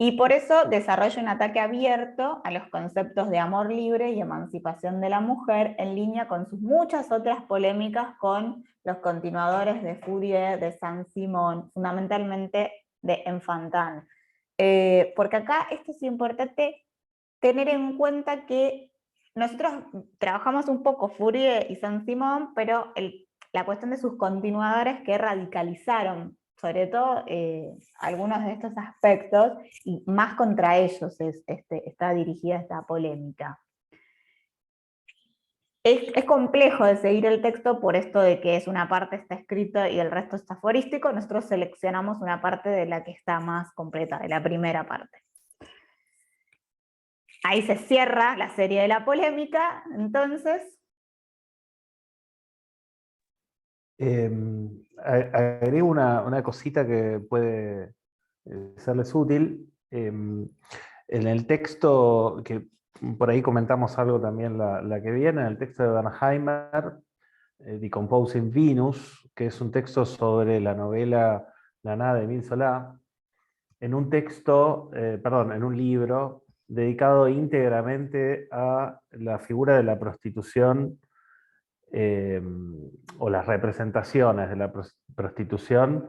Y por eso desarrolla un ataque abierto a los conceptos de amor libre y emancipación de la mujer, en línea con sus muchas otras polémicas con los continuadores de Fourier, de Saint-Simon, fundamentalmente de Enfantin. Porque acá esto es importante tener en cuenta que nosotros trabajamos un poco Fourier y Saint-Simon, pero la cuestión de sus continuadores que radicalizaron sobre todo algunos de estos aspectos, y más contra ellos está dirigida esta polémica. Es complejo de seguir el texto por esto de que es una parte está escrito y el resto está aforístico. Nosotros seleccionamos una parte de la que está más completa, de la primera parte. Ahí se cierra la serie de la polémica, entonces. Agrego una cosita que puede serles útil. En el texto, que por ahí comentamos algo también la que viene, en el texto de Bernheimer, Decomposing Venus, que es un texto sobre la novela La nada de Émile Zola, en un texto, en un libro dedicado íntegramente a la figura de la prostitución o las representaciones de la prostitución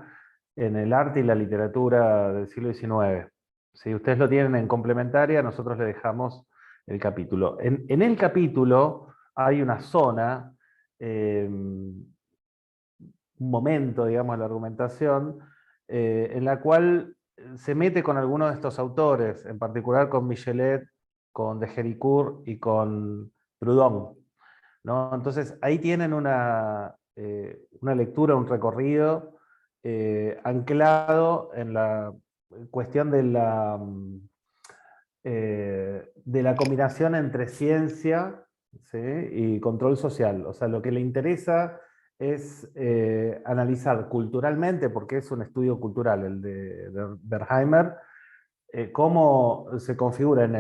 en el arte y la literatura del siglo XIX. Si ustedes lo tienen en complementaria, nosotros le dejamos el capítulo. En el capítulo hay una zona, un momento, digamos, de la argumentación, en la cual se mete con algunos de estos autores, en particular con Michelet, con de Héricourt y con Proudhon, ¿no? Entonces ahí tienen una lectura, un recorrido anclado en la cuestión de la combinación entre ciencia, ¿sí?, y control social. O sea, lo que le interesa es analizar culturalmente, porque es un estudio cultural el de Bernheimer, cómo se configura en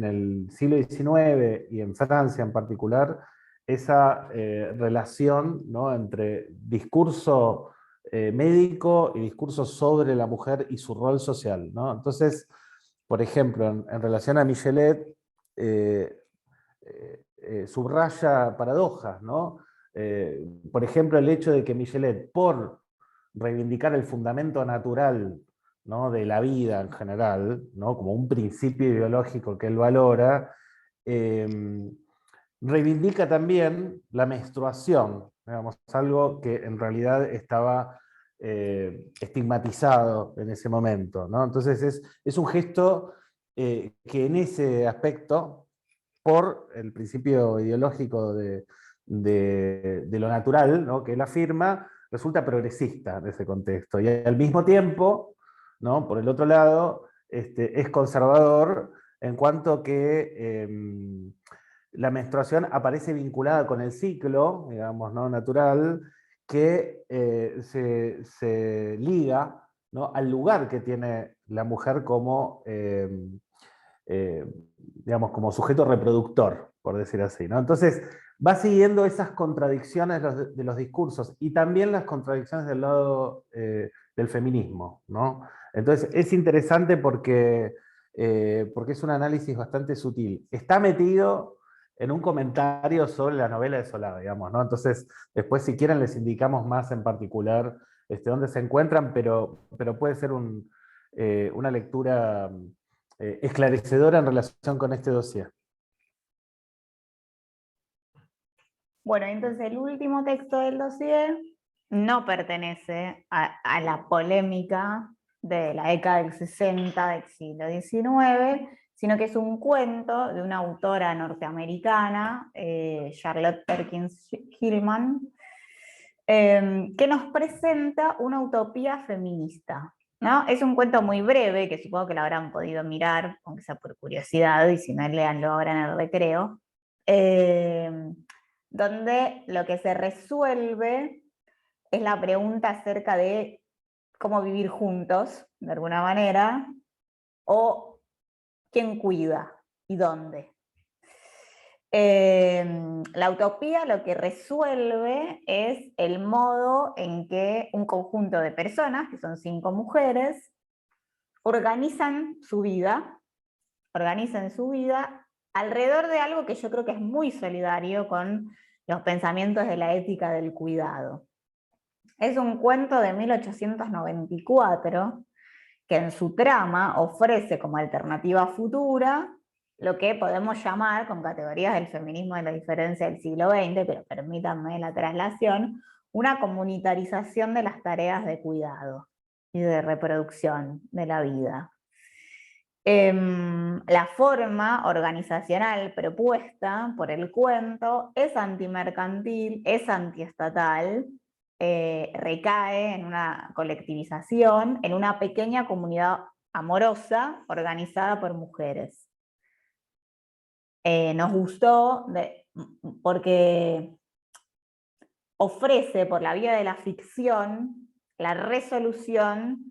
el siglo XIX y en Francia en particular esa relación, ¿no?, entre discurso médico y discurso sobre la mujer y su rol social, ¿no? Entonces, por ejemplo, en relación a Michelet, eh, subraya paradojas, ¿no? Por ejemplo, el hecho de que Michelet, por reivindicar el fundamento natural, ¿no?, de la vida en general, ¿no?, como un principio ideológico que él valora, reivindica también la menstruación, digamos, algo que en realidad estaba estigmatizado en ese momento, ¿no? Entonces es un gesto que en ese aspecto, por el principio ideológico de lo natural, ¿no?, que él afirma, resulta progresista en ese contexto. Y al mismo tiempo, ¿no?, por el otro lado, es conservador en cuanto que la menstruación aparece vinculada con el ciclo, digamos, ¿no?, natural, que se liga, ¿no?, al lugar que tiene la mujer como, digamos, como sujeto reproductor, por decir así, ¿no? Entonces, va siguiendo esas contradicciones de los discursos y también las contradicciones del lado del feminismo, ¿no? Entonces, es interesante porque es un análisis bastante sutil. Está metido en un comentario sobre la novela de Zola, digamos, ¿no? Entonces, después, si quieren, les indicamos más en particular dónde se encuentran, pero puede ser una lectura esclarecedora en relación con este dossier. Bueno, entonces el último texto del dossier no pertenece a la polémica de la década del 60 del siglo XIX, sino que es un cuento de una autora norteamericana, Charlotte Perkins Gilman, que nos presenta una utopía feminista, ¿no? Es un cuento muy breve, que supongo que lo habrán podido mirar, aunque sea por curiosidad, y si no, léanlo ahora en el recreo, donde lo que se resuelve es la pregunta acerca de cómo vivir juntos, de alguna manera, o quién cuida y dónde. La utopía lo que resuelve es el modo en que un conjunto de personas, que son 5 mujeres, organizan su vida alrededor de algo que yo creo que es muy solidario con los pensamientos de la ética del cuidado. Es un cuento de 1894 que en su trama ofrece como alternativa futura lo que podemos llamar, con categorías del feminismo de la diferencia del siglo XX, pero permítanme la traslación, una comunitarización de las tareas de cuidado y de reproducción de la vida. La forma organizacional propuesta por el cuento es antimercantil, es antiestatal, recae en una colectivización, en una pequeña comunidad amorosa organizada por mujeres. Nos gustó porque ofrece por la vía de la ficción la resolución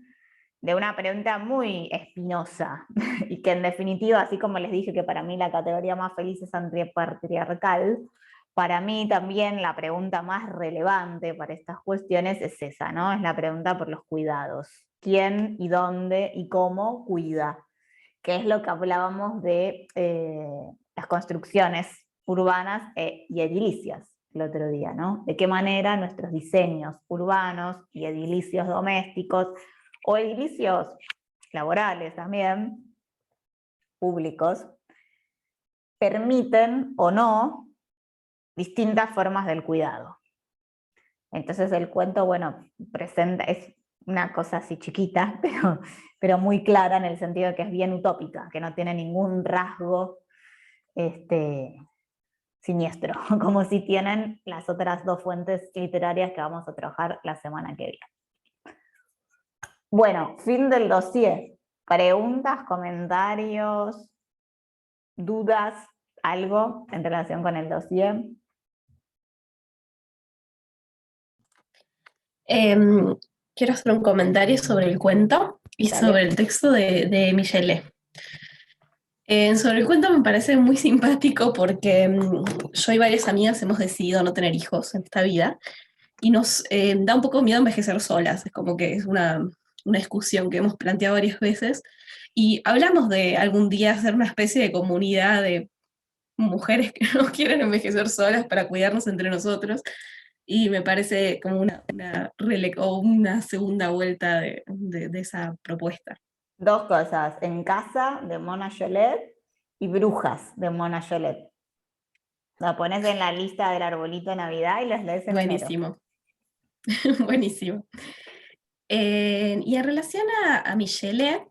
de una pregunta muy espinosa y que en definitiva, así como les dije que para mí la categoría más feliz es antipatriarcal, para mí también la pregunta más relevante para estas cuestiones es esa, ¿no? Es la pregunta por los cuidados. ¿Quién y dónde y cómo cuida? Que es lo que hablábamos de las construcciones urbanas y edilicias el otro día, ¿no? De qué manera nuestros diseños urbanos y edilicios domésticos o edilicios laborales también, públicos, permiten o no distintas formas del cuidado. Entonces el cuento, bueno, presenta, es una cosa así chiquita, pero muy clara en el sentido de que es bien utópica, que no tiene ningún rasgo siniestro, como si tienen las otras 2 fuentes literarias que vamos a trabajar la semana que viene. Bueno, fin del dossier. Preguntas, comentarios, dudas, algo en relación con el dossier. Quiero hacer un comentario sobre el cuento y Dale. sobre el texto de Michelet. Sobre el cuento me parece muy simpático porque yo y varias amigas hemos decidido no tener hijos en esta vida y nos da un poco miedo envejecer solas, es como que es una discusión que hemos planteado varias veces y hablamos de algún día hacer una especie de comunidad de mujeres que no quieren envejecer solas para cuidarnos entre nosotros y me parece como una segunda vuelta de esa propuesta. 2 cosas, En casa de Mona Xolet y Brujas de Mona Xolet. La pones en la lista del arbolito de Navidad y los lees en Buenísimo. enero. Buenísimo. Y en relación a Michelet,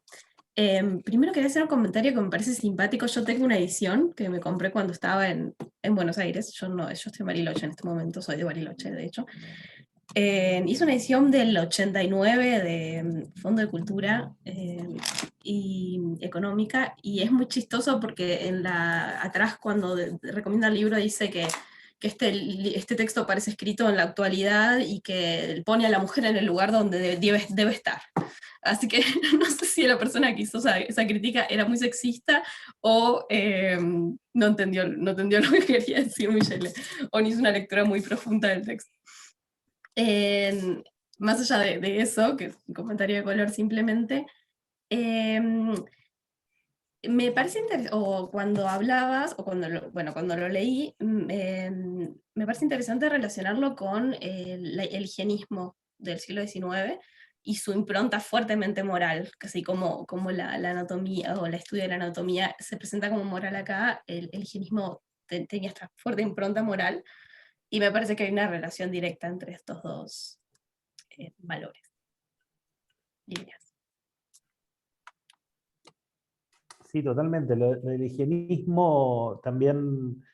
primero quería hacer un comentario que me parece simpático. Yo tengo una edición que me compré cuando estaba en Buenos Aires. Yo estoy en Bariloche en este momento, soy de Bariloche, de hecho. Hice una edición del 89 de Fondo de Cultura y Económica, y es muy chistoso porque atrás cuando recomienda el libro dice que este texto parece escrito en la actualidad y que pone a la mujer en el lugar donde debe estar. Así que no sé si la persona que hizo esa crítica era muy sexista o no entendió lo que quería decir Michelet, o no hizo una lectura muy profunda del texto. Más allá de eso, que es un comentario de color simplemente, me parece interesante, o cuando hablabas, o cuando lo leí, me parece interesante relacionarlo con el higienismo del siglo XIX y su impronta fuertemente moral, así como la anatomía o el estudio de la anatomía se presenta como moral acá, el higienismo tenía esta fuerte impronta moral, y me parece que hay una relación directa entre estos 2 valores, líneas. Sí, totalmente. Lo del higienismo también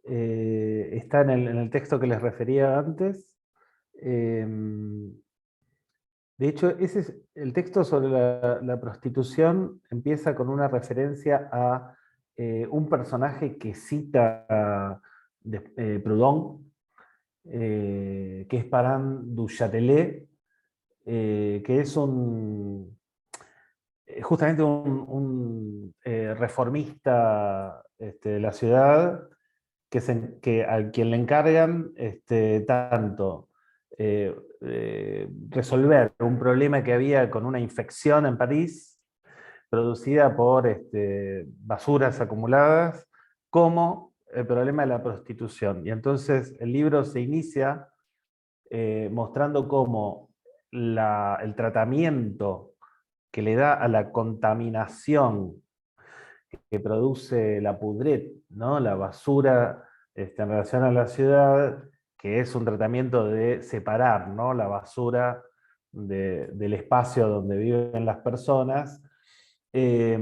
está en el texto que les refería antes. De hecho, ese es, el texto sobre la prostitución empieza con una referencia a un personaje que cita Proudhon, que es Parent du Châtelet, que es justamente un reformista de la ciudad, que a quien le encargan tanto resolver un problema que había con una infección en París, producida por basuras acumuladas, como el problema de la prostitución. Y entonces el libro se inicia mostrando cómo el tratamiento que le da a la contaminación que produce la pudret, ¿no? La basura en relación a la ciudad, que es un tratamiento de separar, ¿no? La basura del espacio donde viven las personas, eh,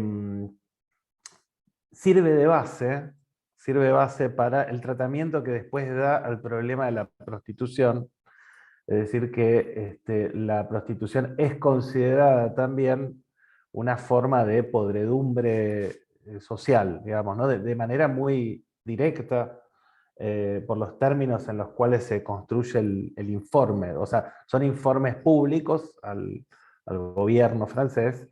sirve de base para el tratamiento que después da al problema de la prostitución. Es decir, que la prostitución es considerada también una forma de podredumbre social, digamos, ¿no? De manera muy directa, por los términos en los cuales se construye el informe. O sea, son informes públicos al gobierno francés,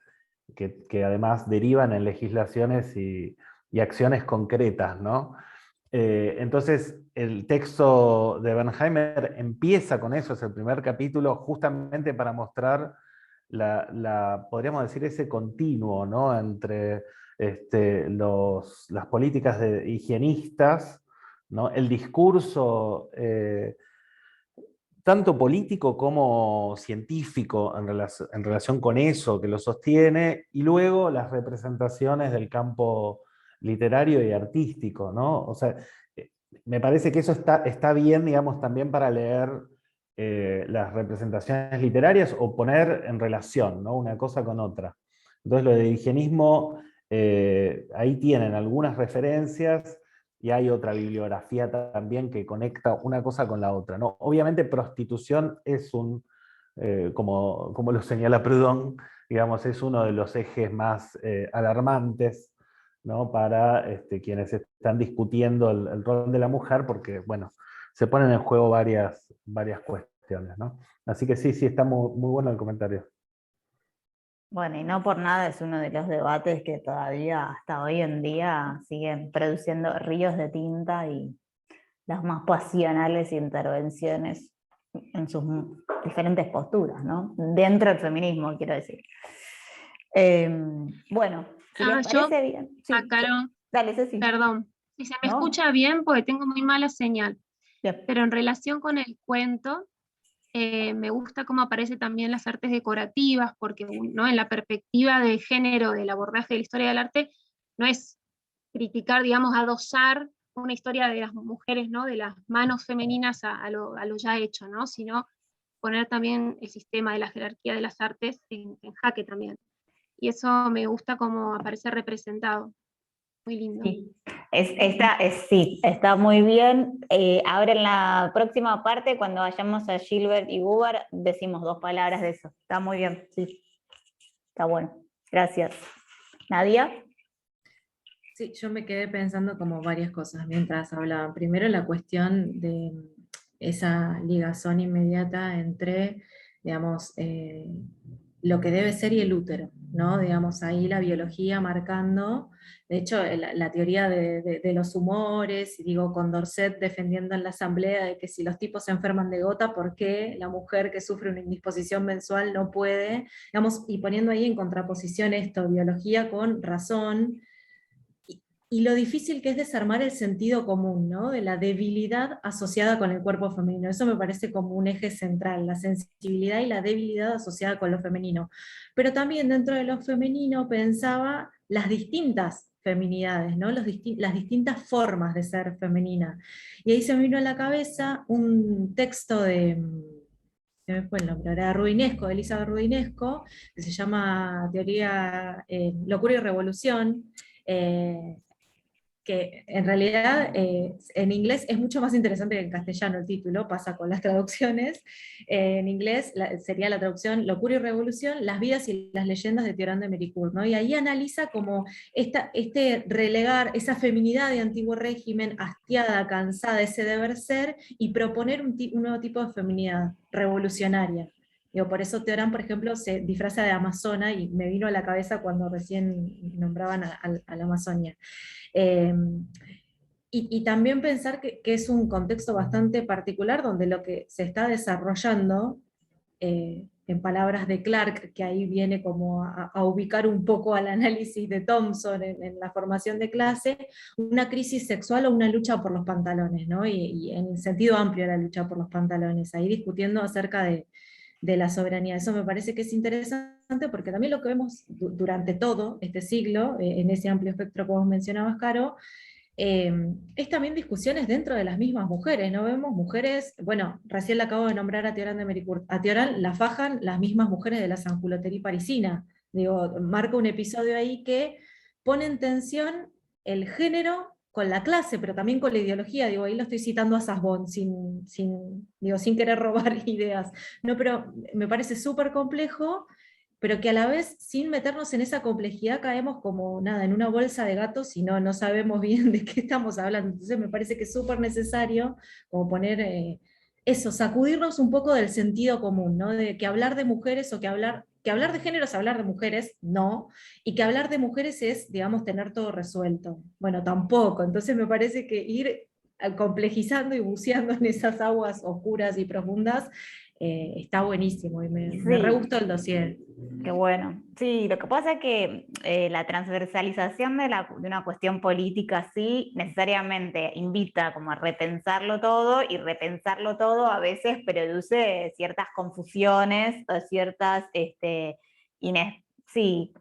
que además derivan en legislaciones y acciones concretas, ¿no? Entonces, el texto de Bernheimer empieza con eso, es el primer capítulo, justamente para mostrar podríamos decir, ese continuo, ¿no? Entre las políticas higienistas, ¿no? El discurso tanto político como científico en relación con eso que lo sostiene, y luego las representaciones del campo literario y artístico, ¿no? O sea, me parece que eso está bien, digamos, también para leer las representaciones literarias o poner en relación, ¿no? Una cosa con otra. Entonces, lo de higienismo, ahí tienen algunas referencias, y hay otra bibliografía también que conecta una cosa con la otra, ¿no? Obviamente prostitución es como lo señala Proudhon, digamos, es uno de los ejes más alarmantes, ¿no? Para quienes están discutiendo el rol de la mujer, porque, bueno, se ponen en juego varias cuestiones, ¿no? Así que sí, está muy, muy bueno el comentario. Bueno, y no por nada es uno de los debates que todavía hasta hoy en día siguen produciendo ríos de tinta y las más pasionales intervenciones en sus diferentes posturas, ¿no? Dentro del feminismo, quiero decir. Bueno, si les Yo, parece bien. Sí, Caro, dale, Ceci. perdón. Si se me ¿No? escucha bien, porque tengo muy mala señal. Bien. Pero en relación con el cuento, me gusta cómo aparecen también las artes decorativas, porque, ¿no? En la perspectiva de género del abordaje de la historia del arte, no es criticar, digamos, adosar una historia de las mujeres, ¿no? De las manos femeninas a lo ya hecho, ¿no? Sino poner también el sistema de la jerarquía de las artes en jaque también. Y eso me gusta cómo aparece representado. Muy lindo. Sí, sí, está muy bien. Ahora en la próxima parte, cuando vayamos a Gilbert y Bubar, decimos 2 palabras de eso. Está muy bien, sí. Está bueno. Gracias. ¿Nadia? Sí, yo me quedé pensando como varias cosas mientras hablaban. Primero, la cuestión de esa ligazón inmediata entre, digamos, lo que debe ser y el útero, ¿no? Digamos, ahí la biología marcando, de hecho, la teoría de los humores, y digo, Condorcet defendiendo en la asamblea de que si los tipos se enferman de gota, ¿por qué la mujer que sufre una indisposición mensual no puede? Digamos, y poniendo ahí en contraposición esto, biología con razón, y lo difícil que es desarmar el sentido común, ¿no? De la debilidad asociada con el cuerpo femenino. Eso me parece como un eje central, la sensibilidad y la debilidad asociada con lo femenino. Pero también dentro de lo femenino pensaba las distintas feminidades, ¿no? Las distintas formas de ser femenina. Y ahí se me vino a la cabeza un texto se me fue el nombre, era Rudinesco, de Elizabeth Rudinesco, que se llama Teoría, Locura y Revolución, que en realidad en inglés es mucho más interesante que en castellano el título, pasa con las traducciones. En inglés sería la traducción Locura y Revolución, las vidas y las leyendas de Tioran de Méricourt, ¿no? Y ahí analiza como este relegar esa feminidad de antiguo régimen, hastiada, cansada, ese deber ser, y proponer un nuevo tipo de feminidad revolucionaria. Digo, por eso Teorán, por ejemplo, se disfraza de amazona, y me vino a la cabeza cuando recién nombraban a la Amazonia. Eh, y también pensar que es un contexto bastante particular donde lo que se está desarrollando, en palabras de Clark, que ahí viene como a ubicar un poco al análisis de Thompson en la formación de clase, una crisis sexual o una lucha por los pantalones, ¿no? Y en sentido amplio la lucha por los pantalones, ahí discutiendo acerca de la soberanía. Eso me parece que es interesante porque también lo que vemos durante todo este siglo, en ese amplio espectro que vos mencionabas, Caro, es también discusiones dentro de las mismas mujeres, ¿no? Vemos mujeres, bueno, recién le acabo de nombrar a Tioran de Méricourt, a Tioran la fajan las mismas mujeres de la Sansculoterie parisina, digo, marca un episodio ahí que pone en tensión el género con la clase, pero también con la ideología, digo, ahí lo estoy citando a Sasse-Bon, sin querer robar ideas, no, pero me parece súper complejo, pero que a la vez, sin meternos en esa complejidad, caemos como nada, en una bolsa de gatos y no sabemos bien de qué estamos hablando. Entonces me parece que es súper necesario como poner eso, sacudirnos un poco del sentido común, ¿no? De que hablar de mujeres o que hablar de género es hablar de mujeres, no, y que hablar de mujeres es, digamos, tener todo resuelto. Bueno, tampoco. Entonces me parece que ir complejizando y buceando en esas aguas oscuras y profundas está buenísimo y me re Sí, gustó el dossier. qué bueno. Sí, lo que pasa es que la transversalización de una cuestión política así necesariamente invita como a repensarlo todo, y repensarlo todo a veces produce ciertas confusiones o ciertas, sí,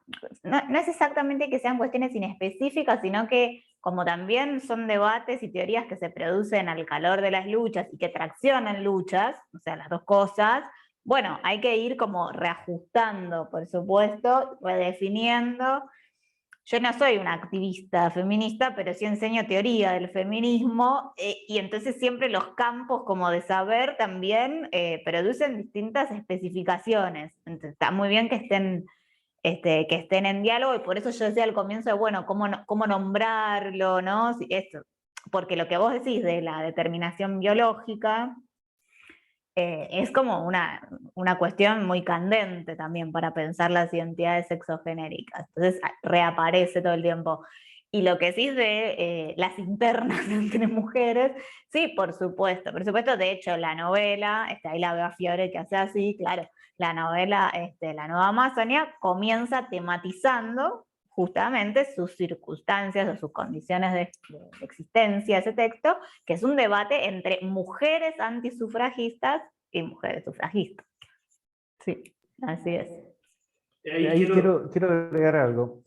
no es exactamente que sean cuestiones inespecíficas, sino que como también son debates y teorías que se producen al calor de las luchas y que traccionan luchas, o sea, las dos cosas. Bueno, hay que ir como reajustando, por supuesto, redefiniendo. Yo no soy una activista feminista, pero sí enseño teoría del feminismo, y entonces siempre los campos como de saber también producen distintas especificaciones. Entonces está muy bien que estén en diálogo, y por eso yo decía al comienzo de, bueno, cómo nombrarlo, ¿no? Esto, porque lo que vos decís de la determinación biológica, es como una cuestión muy candente también para pensar las identidades sexogenéricas. Entonces reaparece todo el tiempo. Y lo que sí de las internas entre mujeres, sí, por supuesto. De hecho, la novela, ahí la veo a Fiore que hace así, claro, la novela, La Nueva Amazonia, comienza tematizando justamente sus circunstancias o sus condiciones de existencia, ese texto, que es un debate entre mujeres antisufragistas y mujeres sufragistas. Sí, así es. Ahí quiero agregar algo.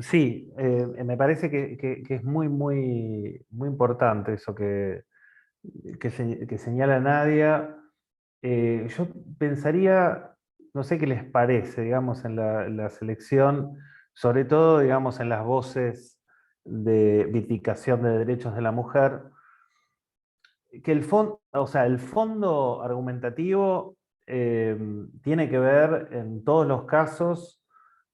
Sí, me parece que es muy importante eso que señala Nadia. Yo pensaría, no sé qué les parece, digamos, en la selección, sobre todo, digamos, en las voces de vindicación de derechos de la mujer, que el fondo argumentativo tiene que ver en todos los casos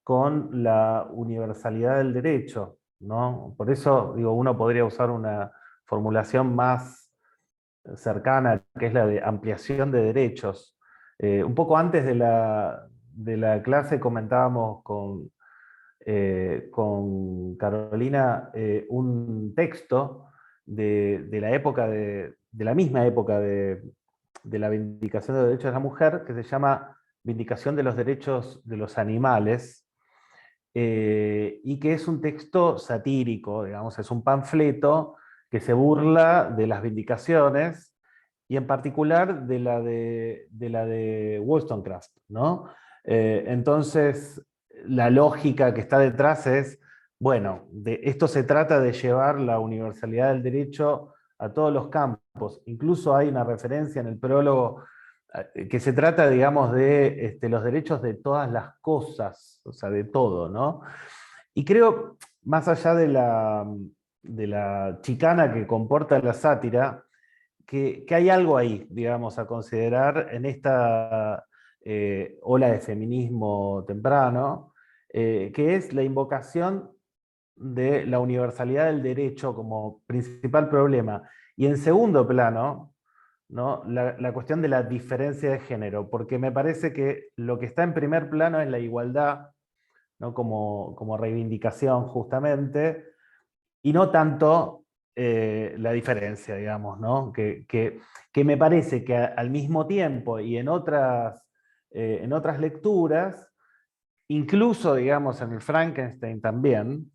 con la universalidad del derecho, ¿no? Por eso, digo, uno podría usar una formulación más cercana, que es la de ampliación de derechos. Un poco antes de la clase comentábamos con Carolina un texto de la época de la misma época de la Vindicación de los Derechos de la Mujer, que se llama Vindicación de los Derechos de los Animales, y que es un texto satírico, digamos, es un panfleto que se burla de las vindicaciones, y en particular de la de Wollstonecraft, ¿no? Entonces, la lógica que está detrás es, bueno, de esto se trata de llevar la universalidad del derecho a todos los campos. Incluso hay una referencia en el prólogo que se trata, digamos, de los derechos de todas las cosas, o sea, de todo, ¿no? Y creo, más allá de la chicana que comporta la sátira, que hay algo ahí, digamos, a considerar en esta ola de feminismo temprano, que es la invocación de la universalidad del derecho como principal problema. Y en segundo plano, ¿no? La cuestión de la diferencia de género, porque me parece que lo que está en primer plano es la igualdad, ¿no? Como reivindicación justamente, y no tanto la diferencia, digamos, ¿no? Que me parece que al mismo tiempo y en otras lecturas, incluso, digamos, en el Frankenstein también,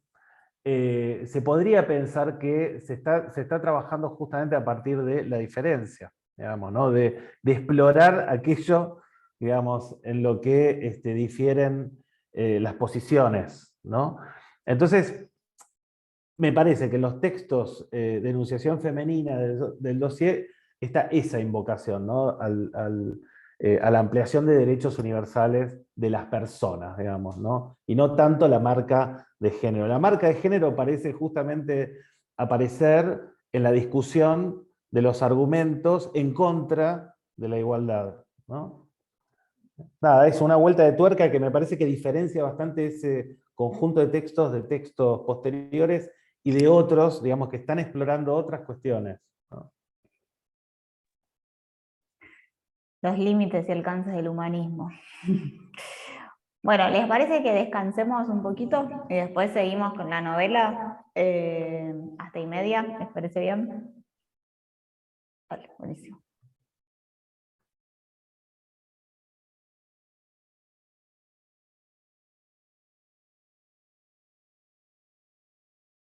se podría pensar que se está trabajando justamente a partir de la diferencia, digamos, ¿no? De explorar aquello, digamos, en lo que difieren las posiciones, ¿no? Entonces, me parece que en los textos de enunciación femenina del dossier está esa invocación, ¿no? A la ampliación de derechos universales de las personas, digamos, ¿no? Y no tanto la marca de género. La marca de género parece justamente aparecer en la discusión de los argumentos en contra de la igualdad, ¿no? Nada, es una vuelta de tuerca que me parece que diferencia bastante ese conjunto de textos posteriores y de otros, digamos, que están explorando otras cuestiones, ¿no? Los límites y alcances del humanismo. Bueno, ¿les parece que descansemos un poquito y después seguimos con la novela hasta y media? ¿Les parece bien? Vale, buenísimo.